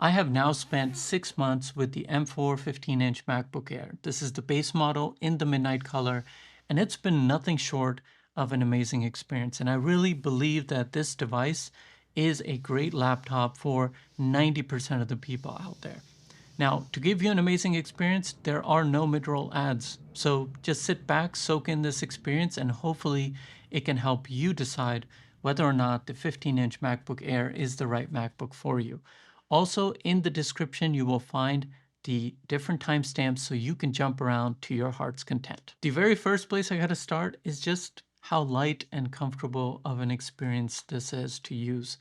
I have now spent 6 months with the M4 15-inch MacBook Air. This is the base model in the midnight color, and it's been nothing short of an amazing experience. And I really believe that this device is a great laptop for 90% of the people out there. Now, to give you an amazing experience, there are no mid-roll ads. So just sit back, soak in this experience, and hopefully it can help you decide whether or not the 15-inch MacBook Air is the right MacBook for you. Also, in the description, you will find the different timestamps so you can jump around to your heart's content. The very first place I gotta start is just how light and comfortable of an experience this is to use.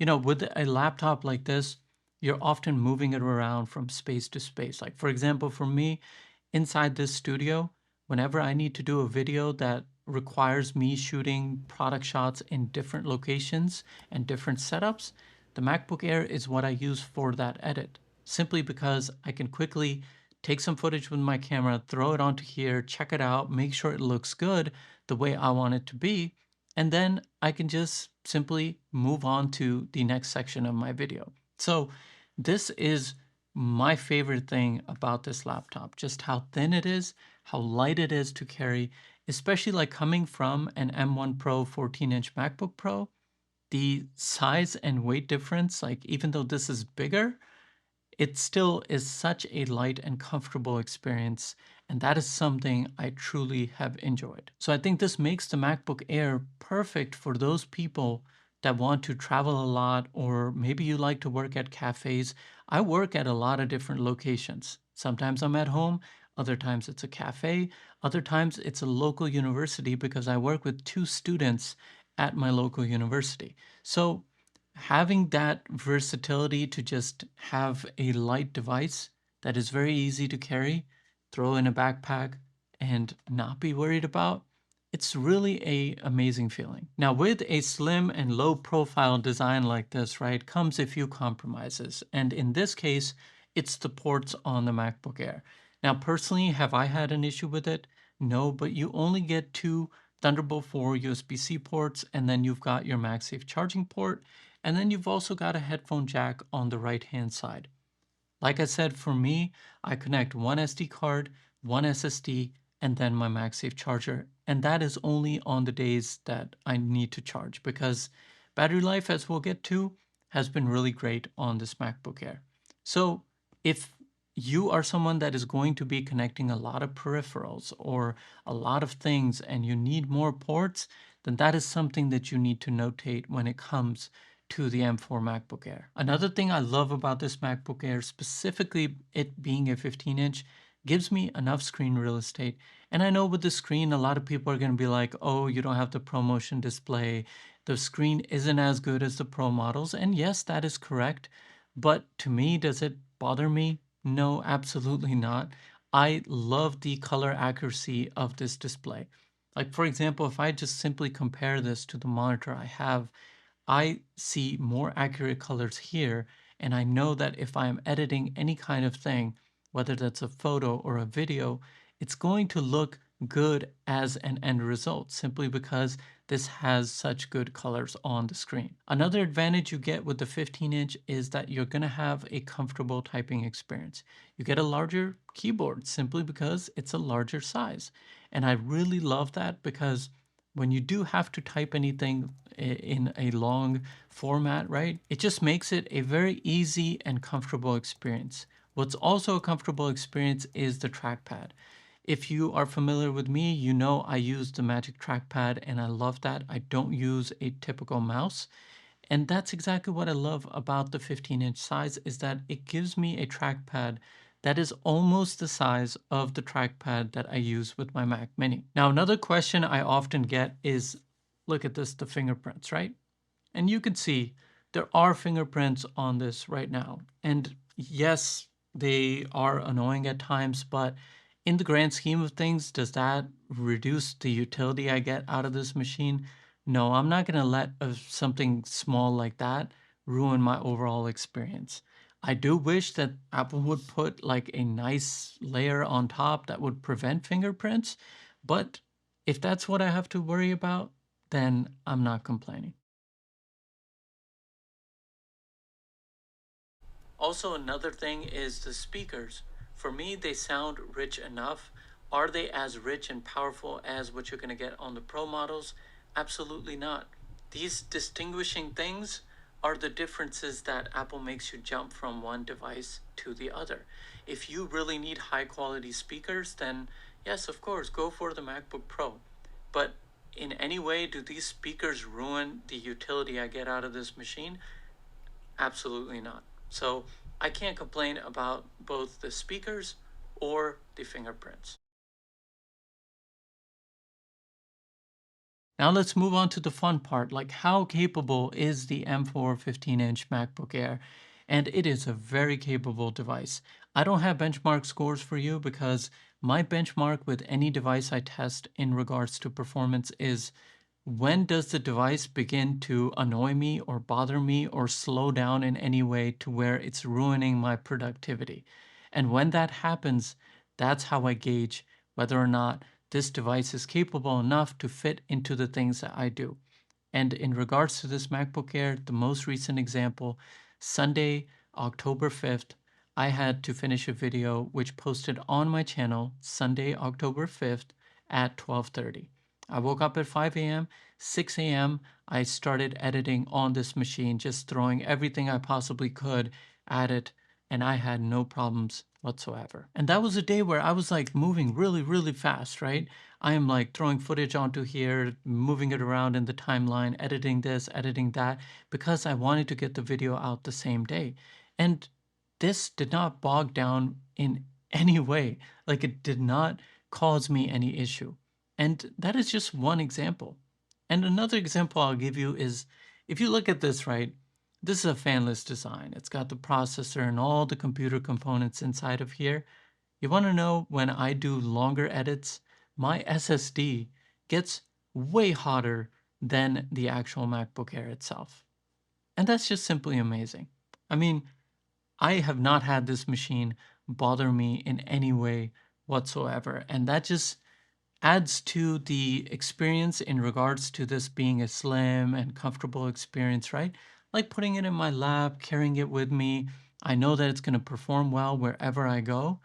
You know, with a laptop like this, you're often moving it around from space to space. Like, for example, for me, inside this studio, whenever I need to do a video that requires me shooting product shots in different locations and different setups, the MacBook Air is what I use for that edit, simply because I can quickly take some footage with my camera, throw it onto here, check it out, make sure it looks good the way I want it to be, and then I can just simply move on to the next section of my video. So this is my favorite thing about this laptop, just how thin it is, how light it is to carry, especially like coming from an M1 Pro 14-inch MacBook Pro. The size and weight difference, like even though this is bigger, it still is such a light and comfortable experience, and that is something I truly have enjoyed. So I think this makes the MacBook Air perfect for those people that want to travel a lot, or maybe you like to work at cafes. I work at a lot of different locations. Sometimes I'm at home, other times it's a cafe, other times it's a local university because I work with 2 students at my local university. So having that versatility to just have a light device that is very easy to carry, throw in a backpack, and not be worried about, it's really a amazing feeling. Now, with a slim and low profile design like this, right, comes a few compromises. And in this case, it's the ports on the MacBook Air. Now, personally, have I had an issue with it? No, but you only get 2 Thunderbolt 4 USB-C ports, and then you've got your MagSafe charging port, and then you've also got a headphone jack on the right-hand side. Like I said, for me, I connect one SD card, one SSD, and then my MagSafe charger. And that is only on the days that I need to charge, because battery life, as we'll get to, has been really great on this MacBook Air. So if you are someone that is going to be connecting a lot of peripherals or a lot of things and you need more ports, then that is something that you need to notate when it comes to the M4 MacBook Air. Another thing I love about this MacBook Air, specifically it being a 15-inch, gives me enough screen real estate. And I know with the screen, a lot of people are going to be like, oh, you don't have the ProMotion display. The screen isn't as good as the Pro models. And yes, that is correct. But to me, does it bother me? No, absolutely not. I love the color accuracy of this display. Like, for example, if I just simply compare this to the monitor I have, I see more accurate colors here, and I know that if I'm editing any kind of thing, whether that's a photo or a video, it's going to look good as an end result simply because this has such good colors on the screen. Another advantage you get with the 15-inch is that you're going to have a comfortable typing experience. You get a larger keyboard simply because it's a larger size. And I really love that because when you do have to type anything in a long format, right, it just makes it a very easy and comfortable experience. What's also a comfortable experience is the trackpad. If you are familiar with me, you know I use the Magic Trackpad and I love that. I don't use a typical mouse. And that's exactly what I love about the 15-inch size, is that it gives me a trackpad that is almost the size of the trackpad that I use with my Mac Mini. Now, another question I often get is, look at this, the fingerprints, right? And you can see there are fingerprints on this right now. And yes, they are annoying at times, but in the grand scheme of things, does that reduce the utility I get out of this machine? No, I'm not going to let something small like that ruin my overall experience. I do wish that Apple would put like a nice layer on top that would prevent fingerprints, but if that's what I have to worry about, then I'm not complaining. Also, another thing is the speakers. For me, they sound rich enough. Are they as rich and powerful as what you're going to get on the Pro models? Absolutely not. These distinguishing things are the differences that Apple makes you jump from one device to the other. If you really need high quality speakers, then yes, of course, go for the MacBook Pro. But in any way, do these speakers ruin the utility I get out of this machine? Absolutely not. So I can't complain about both the speakers or the fingerprints. Now let's move on to the fun part, like how capable is the M4 15-inch MacBook Air? And it is a very capable device. I don't have benchmark scores for you because my benchmark with any device I test in regards to performance is when does the device begin to annoy me or bother me or slow down in any way to where it's ruining my productivity? And when that happens, that's how I gauge whether or not this device is capable enough to fit into the things that I do. And in regards to this MacBook Air, the most recent example, Sunday, October 5th, I had to finish a video which posted on my channel Sunday, October 5th at 12:30. I woke up at 5 a.m., 6 a.m. I started editing on this machine, just throwing everything I possibly could at it, and I had no problems whatsoever. And that was a day where I was like moving really, really fast, right? I am like throwing footage onto here, moving it around in the timeline, editing this, editing that, because I wanted to get the video out the same day. And this did not bog down in any way. Like it did not cause me any issue. And that is just one example. And another example I'll give you is if you look at this, right? This is a fanless design. It's got the processor and all the computer components inside of here. You want to know when I do longer edits, my SSD gets way hotter than the actual MacBook Air itself. And that's just simply amazing. I mean, I have not had this machine bother me in any way whatsoever. And that just adds to the experience in regards to this being a slim and comfortable experience, right? Like putting it in my lap, carrying it with me. I know that it's going to perform well wherever I go.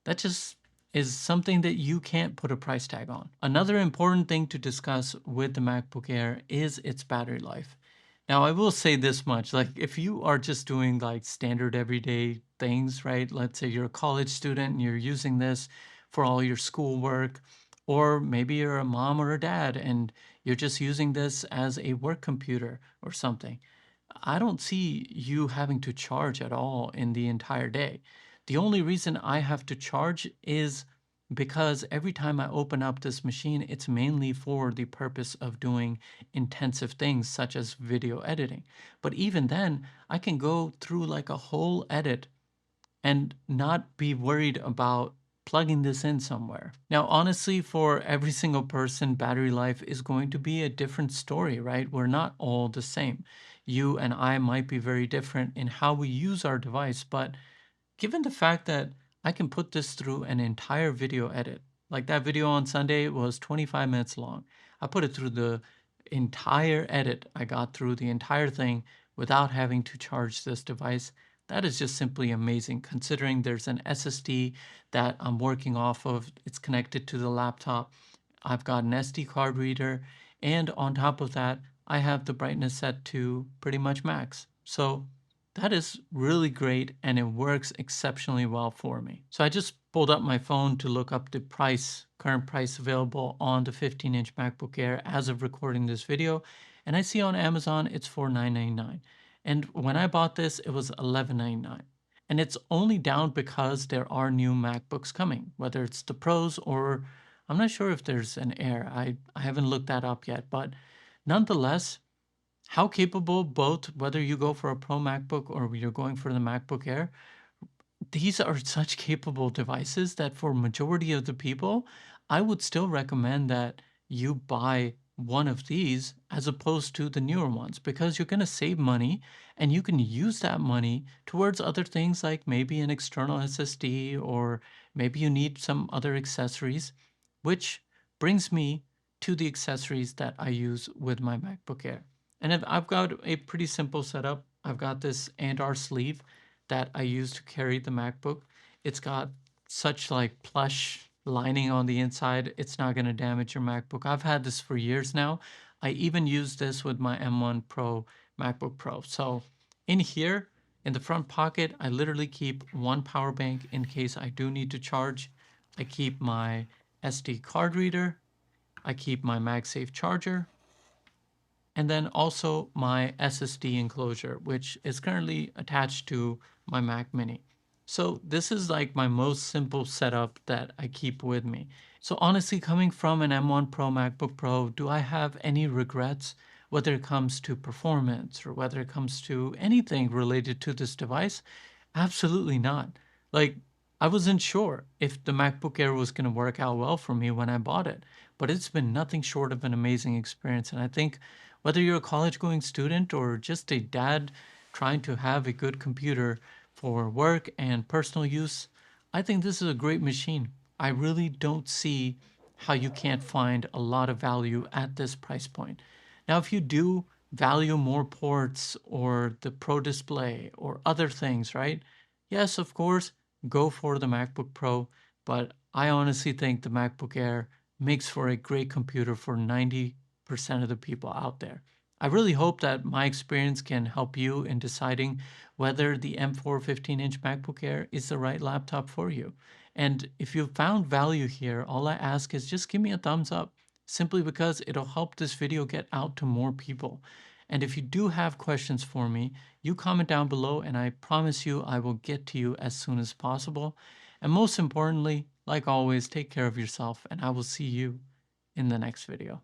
That just is something that you can't put a price tag on. Another important thing to discuss with the MacBook Air is its battery life. Now, I will say this much, like if you are just doing like standard everyday things, right? Let's say you're a college student and you're using this for all your schoolwork, or maybe you're a mom or a dad and you're just using this as a work computer or something. I don't see you having to charge at all in the entire day. The only reason I have to charge is because every time I open up this machine, it's mainly for the purpose of doing intensive things such as video editing. But even then, I can go through like a whole edit and not be worried about plugging this in somewhere. Now, honestly, for every single person, battery life is going to be a different story, right? We're not all the same. You and I might be very different in how we use our device, but given the fact that I can put this through an entire video edit, like that video on Sunday was 25 minutes long. I put it through the entire edit. I got through the entire thing without having to charge this device. That is just simply amazing considering there's an SSD that I'm working off of. It's connected to the laptop. I've got an SD card reader. And on top of that, I have the brightness set to pretty much max. So that is really great and it works exceptionally well for me. So I just pulled up my phone to look up the current price available on the 15-inch MacBook Air as of recording this video. And I see on Amazon it's for $999. And when I bought this, it was $1199. And it's only down because there are new MacBooks coming, whether it's the Pros or I'm not sure if there's an Air. I haven't looked that up yet, but nonetheless, how capable both, whether you go for a Pro MacBook or you're going for the MacBook Air, these are such capable devices that for majority of the people, I would still recommend that you buy one of these as opposed to the newer ones because you're going to save money and you can use that money towards other things like maybe an external SSD or maybe you need some other accessories, which brings me to the accessories that I use with my MacBook Air. And I've got a pretty simple setup. I've got this Andar sleeve that I use to carry the MacBook. It's got such like plush lining on the inside. It's not going to damage your MacBook. I've had this for years now. I even use this with my M1 Pro MacBook Pro. So in here, in the front pocket, I literally keep one power bank in case I do need to charge. I keep my SD card reader. I keep my Magsafe Charger, and then also my SSD enclosure, which is currently attached to my Mac Mini. So this is like my most simple setup that I keep with me. So honestly, coming from an M1 Pro MacBook Pro, do I have any regrets, whether it comes to performance or whether it comes to anything related to this device? Absolutely not. Like, I wasn't sure if the MacBook Air was going to work out well for me when I bought it, but it's been nothing short of an amazing experience. And I think whether you're a college going student or just a dad trying to have a good computer for work and personal use, I think this is a great machine. I really don't see how you can't find a lot of value at this price point. Now, if you do value more ports or the Pro Display or other things, right? Yes, of course, go for the MacBook Pro, but I honestly think the MacBook Air makes for a great computer for 90% of the people out there. I really hope that my experience can help you in deciding whether the M4 15-inch MacBook Air is the right laptop for you. And if you found value here, all I ask is just give me a thumbs up, simply because it'll help this video get out to more people. And if you do have questions for me, you comment down below and I promise you I will get to you as soon as possible. And most importantly, like always, take care of yourself and I will see you in the next video.